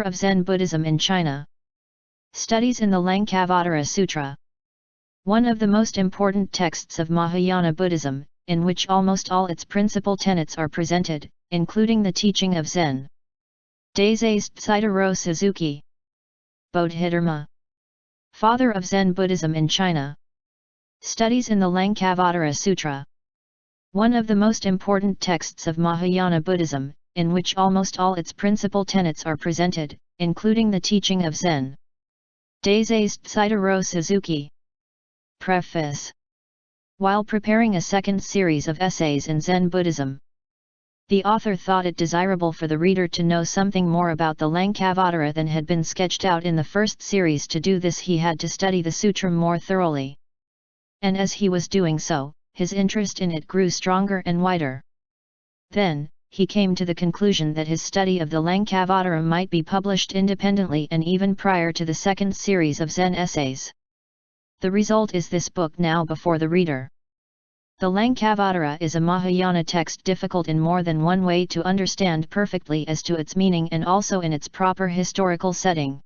of Zen Buddhism in China. Studies in the Lankavatara Sutra. One of the most important texts of Mahayana Buddhism, in which almost all its principal tenets are presented, including the teaching of Zen. Daisetz Teitaro Suzuki. Bodhidharma. Father of Zen Buddhism in China. Studies in the Lankavatara Sutra. One of the most important texts of Mahayana Buddhism, in which almost all its principal tenets are presented, including the teaching of Zen. Daisetz Teitaro Suzuki. Preface. While preparing a second series of essays in Zen Buddhism, the author thought it desirable for the reader to know something more about the Lankavatara than had been sketched out in the first series. To do this he had to study the sutra more thoroughly. And as he was doing so, his interest in it grew stronger and wider. Then, he came to the conclusion that his study of the Lankavatara might be published independently and even prior to the second series of Zen essays. The result is this book now before the reader. The Lankavatara is a Mahayana text difficult in more than one way to understand perfectly as to its meaning and also in its proper historical setting.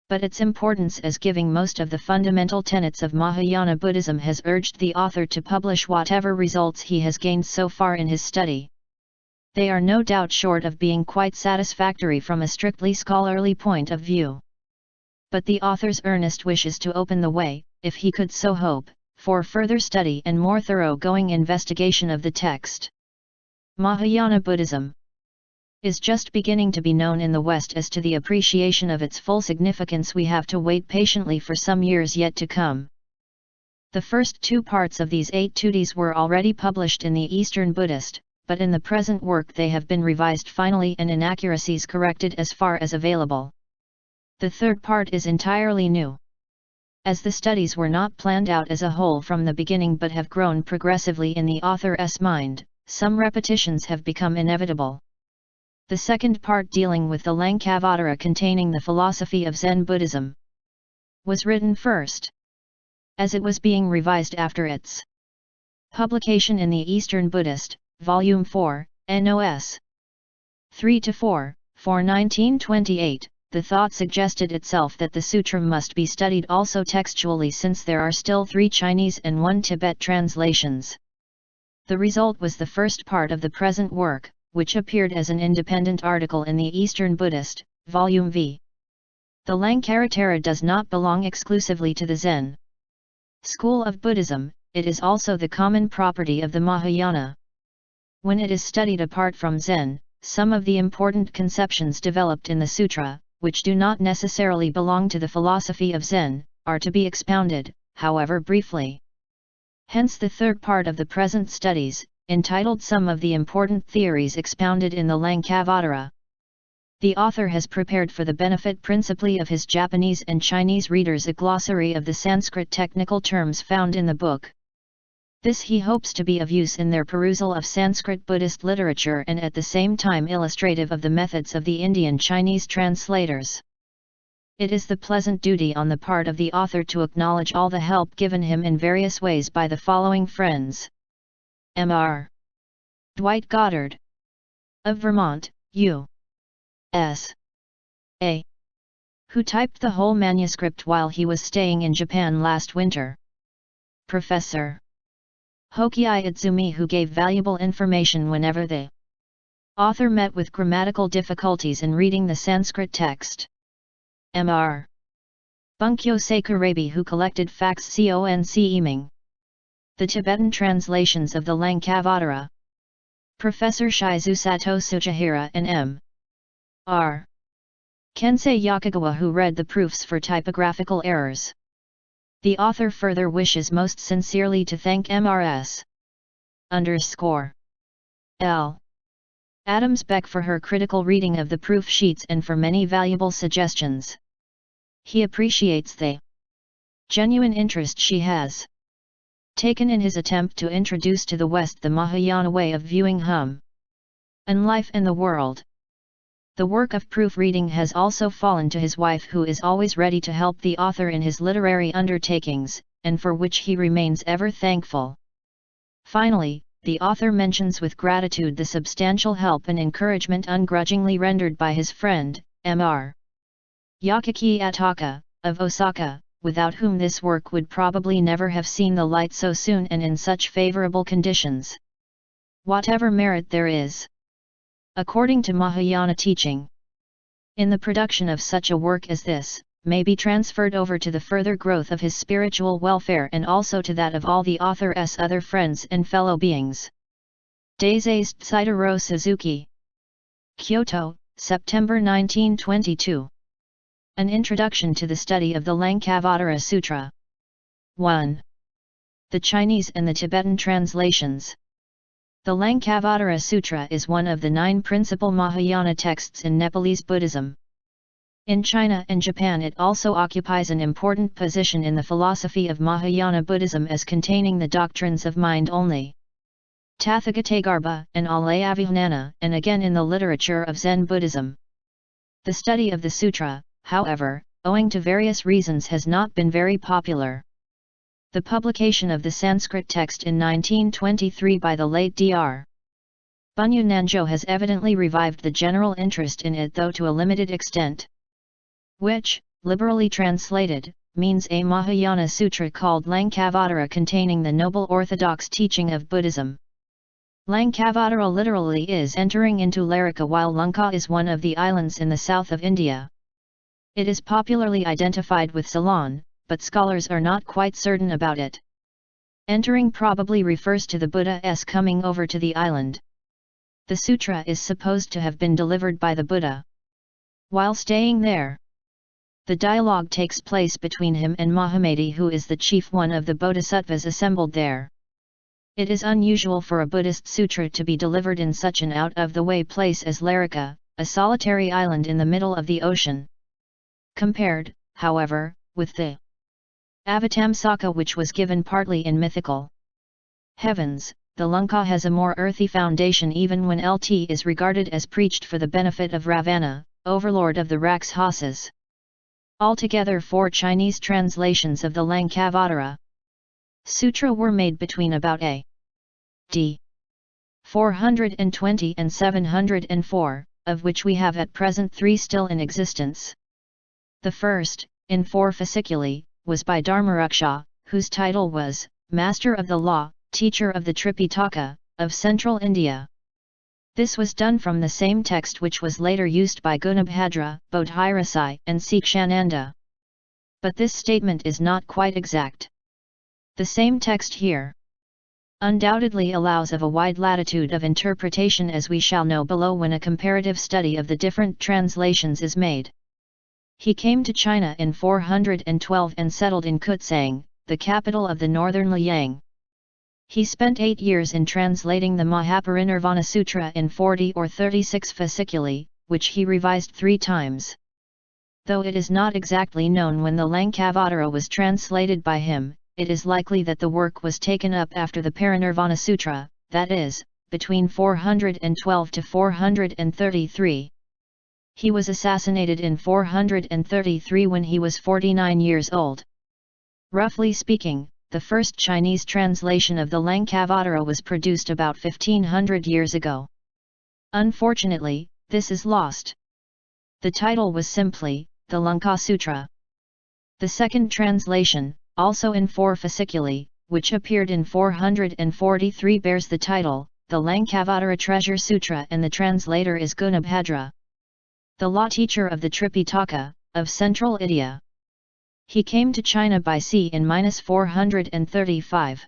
But its importance as giving most of the fundamental tenets of Mahayana Buddhism has urged the author to publish whatever results he has gained so far in his study. They are no doubt short of being quite satisfactory from a strictly scholarly point of view. But the author's earnest wish is to open the way, if he could so hope, for further study and more thorough-going investigation of the text. Mahayana Buddhism is just beginning to be known in the West. As to the appreciation of its full significance we have to wait patiently for some years yet to come. The first two parts of these 8 treatises were already published in the Eastern Buddhist, but in the present work they have been revised finally and inaccuracies corrected as far as available. The third part is entirely new. As the studies were not planned out as a whole from the beginning but have grown progressively in the author's mind, some repetitions have become inevitable. The second part, dealing with the Lankavatara containing the philosophy of Zen Buddhism, was written first, as it was being revised after its publication in the Eastern Buddhist, Volume 4, NOS 3-4, for 1928. The thought suggested itself that the sutra must be studied also textually, since there are still 3 Chinese and 1 Tibet translations. The result was the first part of the present work, which appeared as an independent article in the Eastern Buddhist, Volume V. The Lankavatara does not belong exclusively to the Zen school of Buddhism, it is also the common property of the Mahayana. When it is studied apart from Zen, some of the important conceptions developed in the sutra, which do not necessarily belong to the philosophy of Zen, are to be expounded, however briefly. Hence the third part of the present studies, entitled Some of the Important Theories Expounded in the Lankavatara. The author has prepared for the benefit principally of his Japanese and Chinese readers a glossary of the Sanskrit technical terms found in the book. This he hopes to be of use in their perusal of Sanskrit Buddhist literature and at the same time illustrative of the methods of the Indian Chinese translators. It is the pleasant duty on the part of the author to acknowledge all the help given him in various ways by the following friends. Mr. Dwight Goddard of Vermont, U.S.A., who typed the whole manuscript while he was staying in Japan last winter. Professor Hokiai Itzumi, who gave valuable information whenever the author met with grammatical difficulties in reading the Sanskrit text. Mr. Bunkyo Sakurabi, who collected facts concerning the Tibetan translations of the Lankavatara. Professor Shizusato Tsuchihira and M.R. Kensei Yakagawa, who read the proofs for typographical errors. The author further wishes most sincerely to thank Ms.L. Adams Beck for her critical reading of the proof sheets and for many valuable suggestions. He appreciates the genuine interest she has taken in his attempt to introduce to the West the Mahayana way of viewing human life and the world. The work of proofreading has also fallen to his wife, who is always ready to help the author in his literary undertakings, and for which he remains ever thankful. Finally, the author mentions with gratitude the substantial help and encouragement ungrudgingly rendered by his friend, Mr. Yakaki Ataka, of Osaka, without whom this work would probably never have seen the light so soon and in such favorable conditions. Whatever merit there is, according to Mahayana teaching, in the production of such a work as this, may be transferred over to the further growth of his spiritual welfare and also to that of all the author's other friends and fellow beings. Daisetz Teitaro Suzuki. Kyoto, September 1922. An Introduction to the Study of the Lankavatara Sutra. 1. The Chinese and the Tibetan Translations. The Lankavatara Sutra is one of the 9 principal Mahayana texts in Nepalese Buddhism. In China and Japan it also occupies an important position in the philosophy of Mahayana Buddhism as containing the doctrines of mind only, Tathagatagarbha and Alayavijnana, and again in the literature of Zen Buddhism. The study of the sutra, however, owing to various reasons has not been very popular. The publication of the Sanskrit text in 1923 by the late Dr. Bunyan-Nanjo has evidently revived the general interest in it, though to a limited extent, which, liberally translated, means a Mahayana sutra called Lankavatara containing the noble orthodox teaching of Buddhism. Lankavatara literally is entering into Laraka, while Lanka is one of the islands in the south of India. It is popularly identified with Ceylon, but scholars are not quite certain about it. Entering probably refers to the Buddha's coming over to the island. The sutra is supposed to have been delivered by the Buddha while staying there. The dialogue takes place between him and Mahamati, who is the chief one of the bodhisattvas assembled there. It is unusual for a Buddhist sutra to be delivered in such an out-of-the-way place as Laraka, a solitary island in the middle of the ocean. Compared, however, with the Avatamsaka, which was given partly in mythical heavens, the Lanka has a more earthy foundation, even when Lt is regarded as preached for the benefit of Ravana, overlord of the Rakshasas. Altogether 4 Chinese translations of the Lankavatara Sutra were made between about A.D. 420 and 704, of which we have at present 3 still in existence. The first, in 4 fasciculi, was by Dharmaraksha, whose title was Master of the Law, Teacher of the Tripitaka, of Central India. This was done from the same text which was later used by Gunabhadra, Bodhirasai and Sikshananda. But this statement is not quite exact. The same text here undoubtedly allows of a wide latitude of interpretation, as we shall know below when a comparative study of the different translations is made. He came to China in 412 and settled in Kutsang, the capital of the northern Liang. He spent 8 years in translating the Mahaparinirvana Sutra in 40 or 36 fasciculi, which he revised 3 times. Though it is not exactly known when the Lankavatara was translated by him, it is likely that the work was taken up after the Parinirvana Sutra, that is, between 412 to 433. He was assassinated in 433 when he was 49 years old. Roughly speaking, the first Chinese translation of the Lankavatara was produced about 1500 years ago. Unfortunately, this is lost. The title was simply, the Lanka Sutra. The second translation, also in 4 fasciculi, which appeared in 443, bears the title, the Lankavatara Treasure Sutra, and the translator is Gunabhadra, the law teacher of the Tripitaka, of Central India. He came to China by sea in -435.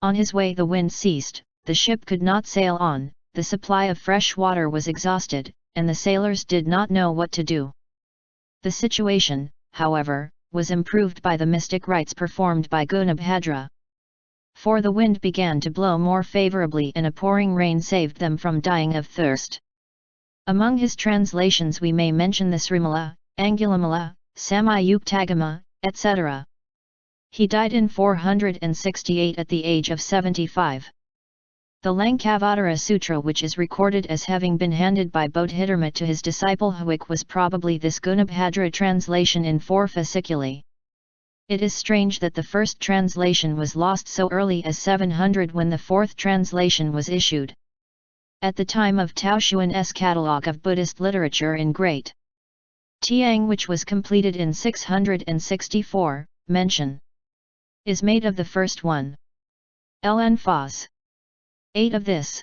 On his way the wind ceased, the ship could not sail on, the supply of fresh water was exhausted, and the sailors did not know what to do. The situation, however, was improved by the mystic rites performed by Gunabhadra. For the wind began to blow more favorably and a pouring rain saved them from dying of thirst. Among his translations we may mention the Srimala, Angulimala, Samayuktagama, etc. He died in 468 at the age of 75. The Lankavatara Sutra, which is recorded as having been handed by Bodhidharma to his disciple Huik, was probably this Gunabhadra translation in 4 fasciculi. It is strange that the first translation was lost so early as 700 when the 4th translation was issued. At the time of Tao Xuan's catalogue of Buddhist literature in Great Tiang, which was completed in 664, mention is made of the first one. Ln Fos. 8 of this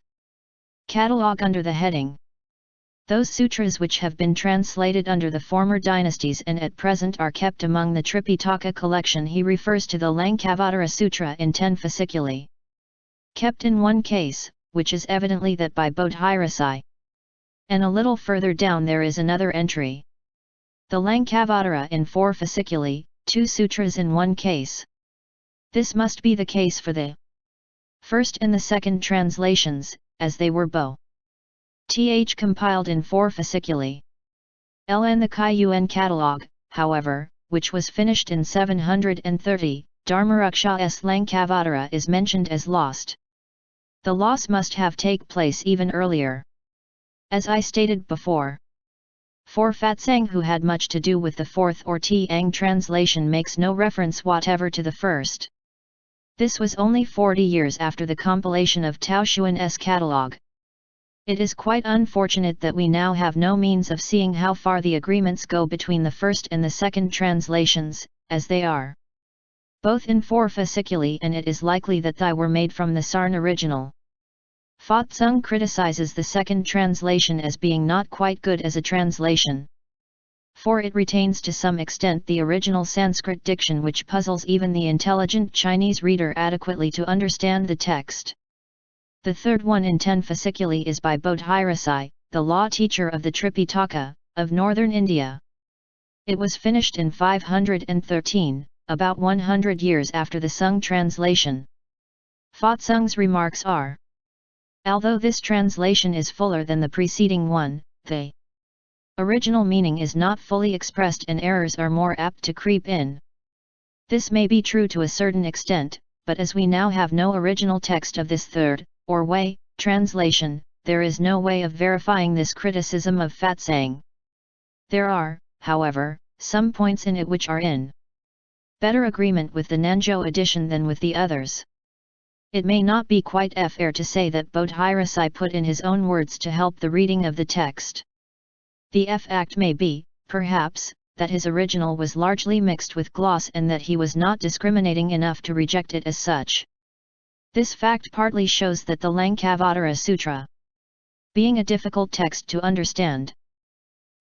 catalog under the heading. Those sutras which have been translated under the former dynasties and at present are kept among the Tripitaka collection. He refers to the Lankavatara Sutra in 10 fasciculi. Kept in one case, which is evidently that by Bodhirasai. And a little further down there is another entry. The Lankavatara in 4 fasciculi, 2 sutras in one case. This must be the case for the first and the second translations, as they were both compiled in 4 fasciculi. Ln the KINH catalogue, however, which was finished in 730, Dharmaruksha's Lankavatara is mentioned as lost. The loss must have taken place even earlier. As I stated before, for Fatsang, who had much to do with the 4th or Tiang translation, makes no reference whatever to the first. This was only 40 years after the compilation of Taoshuan's catalogue. It is quite unfortunate that we now have no means of seeing how far the agreements go between the first and the second translations, as they are both in 4 fasciculi, and it is likely that they were made from the Sarn original. Fatsung criticizes the second translation as being not quite good as a translation, for it retains to some extent the original Sanskrit diction, which puzzles even the intelligent Chinese reader adequately to understand the text. The third one in 10 fasciculi is by Bodhirasai, the law teacher of the Tripitaka, of northern India. It was finished in 513, about 100 years after the Sung translation. Fatsung's remarks are: although this translation is fuller than the preceding one, the original meaning is not fully expressed and errors are more apt to creep in. This may be true to a certain extent, but as we now have no original text of this third, or way, translation, there is no way of verifying this criticism of Fatsang. There are, however, some points in it which are in better agreement with the Nanzhou edition than with the others. It may not be quite fair to say that Bodhirasai put in his own words to help the reading of the text. The fact may be, perhaps, that his original was largely mixed with gloss and that he was not discriminating enough to reject it as such. This fact partly shows that the Lankavatara Sutra, being a difficult text to understand,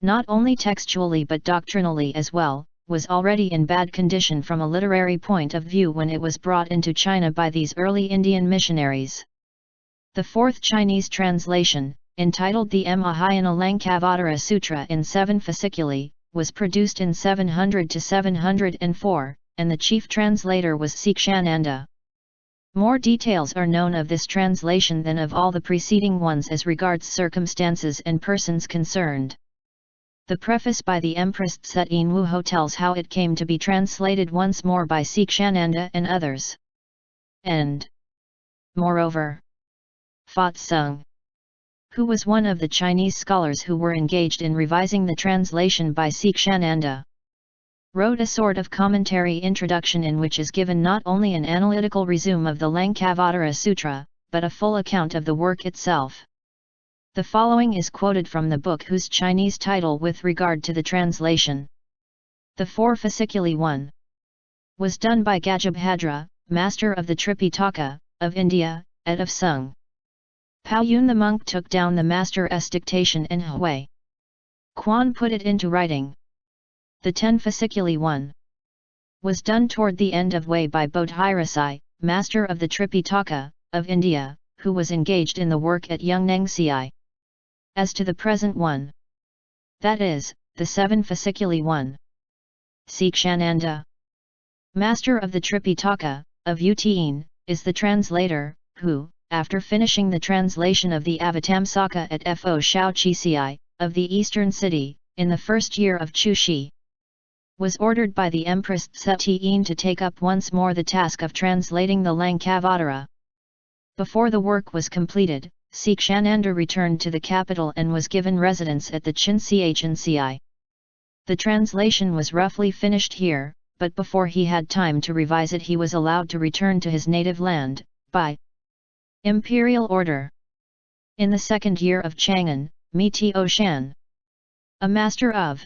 not only textually but doctrinally as well, was already in bad condition from a literary point of view when it was brought into China by these early Indian missionaries. The 4th Chinese translation, entitled the Mahayana Lankavatara Sutra in 7 fasciculi, was produced in 700 to 704, and the chief translator was Sikshananda. More details are known of this translation than of all the preceding ones as regards circumstances and persons concerned. The preface by the Empress Tsetin Wuho tells how it came to be translated once more by Sikshananda and others. And, moreover, Fatsung, who was one of the Chinese scholars who were engaged in revising the translation by Sikshananda, wrote a sort of commentary introduction in which is given not only an analytical resume of the Lankavatara Sutra, but a full account of the work itself. The following is quoted from the book whose Chinese title with regard to the translation. The 4 fasciculi 1 was done by Gajabhadra, master of the Tripitaka, of India, et of Sung. Pao Yun the monk took down the master's dictation and Hui Quan put it into writing. The 10 fasciculi 1 was done toward the end of Wei by Bodhirasai, master of the Tripitaka, of India, who was engaged in the work at Yunnan. As to the present one, that is, the 7 fasciculi 1, Sikshananda, master of the Tripitaka, of Utain, is the translator, who, after finishing the translation of the Avatamsaka at Fo Shaoqi of the eastern city, in the first year of Chushi, was ordered by the Empress Tsetin to take up once more the task of translating the Lankavatara. Before the work was completed, Sikshananda returned to the capital and was given residence at the Chinchi. The translation was roughly finished here, but before he had time to revise it he was allowed to return to his native land, by imperial order. In the second year of Chang'an, Mi Tio Shan, a master of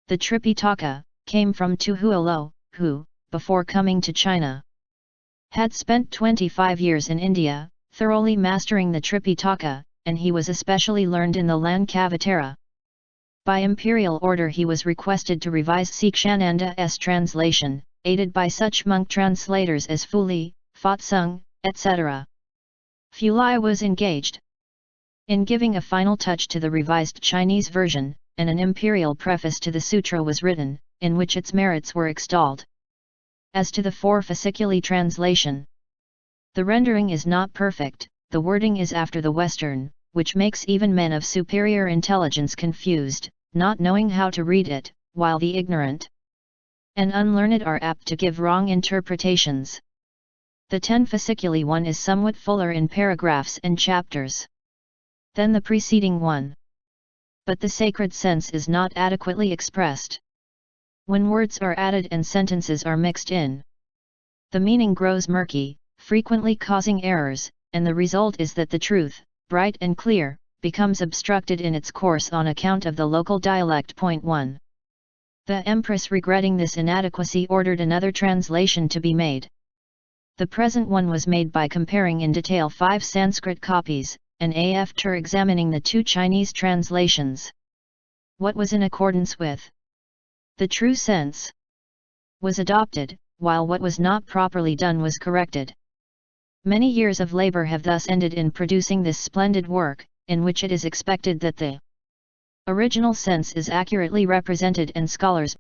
The Tripitaka came from Tuhualo, who, before coming to China, had spent 25 years in India, thoroughly mastering the Tripitaka, and he was especially learned in the Lankavatara. By imperial order he was requested to revise Sikshananda's translation, aided by such monk translators as Fuli, Fatsung, etc. Fulai was engaged in giving a final touch to the revised Chinese version, and an imperial preface to the sutra was written, in which its merits were extolled. As to the four fasciculi translation, the rendering is not perfect, the wording is after the Western, which makes even men of superior intelligence confused, not knowing how to read it, while the ignorant and unlearned are apt to give wrong interpretations. The 10 fasciculi one is somewhat fuller in paragraphs and chapters than the preceding one, but the sacred sense is not adequately expressed. When words are added and sentences are mixed in, the meaning grows murky, frequently causing errors, and the result is that the truth, bright and clear, becomes obstructed in its course on account of the local dialect. 1. The Empress, regretting this inadequacy, ordered another translation to be made. The present one was made by comparing in detail 5 Sanskrit copies, and after examining the 2 Chinese translations. What was in accordance with the true sense was adopted, while what was not properly done was corrected. Many years of labor have thus ended in producing this splendid work, in which it is expected that the original sense is accurately represented and scholars